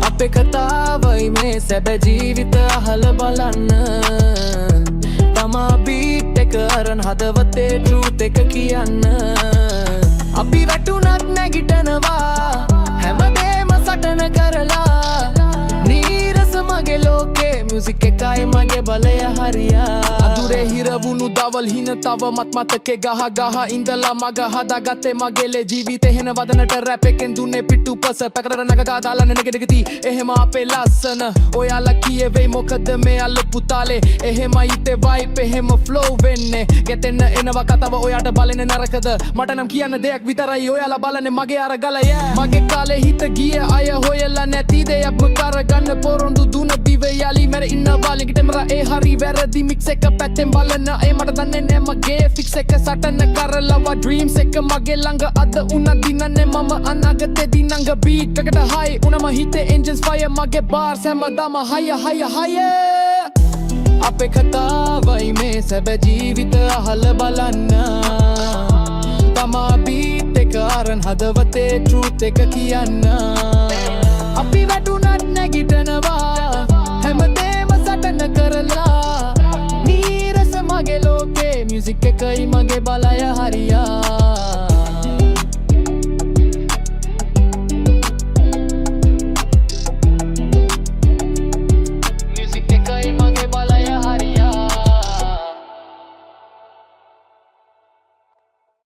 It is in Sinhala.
අපේ කතාවයි මේ සැබෑ ජීවිත අහල බලන්න තමා බීට් එක අරන් හදවතේ ට්‍රූත් එක කියන්න අපි වැටුණත් නැගිටනවා හැමදේම සටන කරලා නීරස මගේ ලෝකේ මියුසික් එකයි මගේ බලය හරියා අඳුරේ හිරවුණු දවල් හින තවමත් මතකේ ගහ ගහ ඉඳලා මග හදාගත්තේ මගේලේ ජීවිතේ හෙන වදනට රැප් එකෙන් දුන්නේ පිටුපස පැකරන නගකා දාලා නෙගෙදගති එහෙම අපේ ලස්සන ඔයාලා කියවේ මොකද මේ අල්ලපු තාලේ එහෙමයි ඉතේ වයිප් එහෙම ෆ්ලෝ වෙන්නේ ගෙතෙන්න එනවා කතාව ඔයාට බලන්නේ නරකද මට නම් කියන්න දෙයක් විතරයි ඔයාලා බලන්නේ මගේ අර ගලය මගේ කාලේ හිත ගිය අය හොයලා නැති දෙයක් කරගන්න පොරොන්දු දුන දිවේ යාලි මර ඉන්නවා ලිගිටමරා ඒ හරි වැරදි මික්ස් එක පැත්තෙන් බලන්න ඒ මට දන්නේ නෑ මගේ ෆික්ස් එක සටන කරලා ඩ්‍රීම්ස් එක මගේ ළඟ අද උනා දිනන්නේ මම අනාගතේ දිනංග බීට් එකට හයි උනම හිතේ එන්ජින්ස් ෆයර් මගේ බාර්ස් හැමදාම හය අපේ කතාවයි මේ සැබෑ ජීවිත අහල බලන්න තමා බීට් එක අරන් හදවතේ ට්‍රූත් එක කියන්න අපි වැටුණත් නැගිටනවා හැමදේම සටන කරලා නීරස මගේ ලෝකේ මියුසික් එකයි මගේ බලය හරියා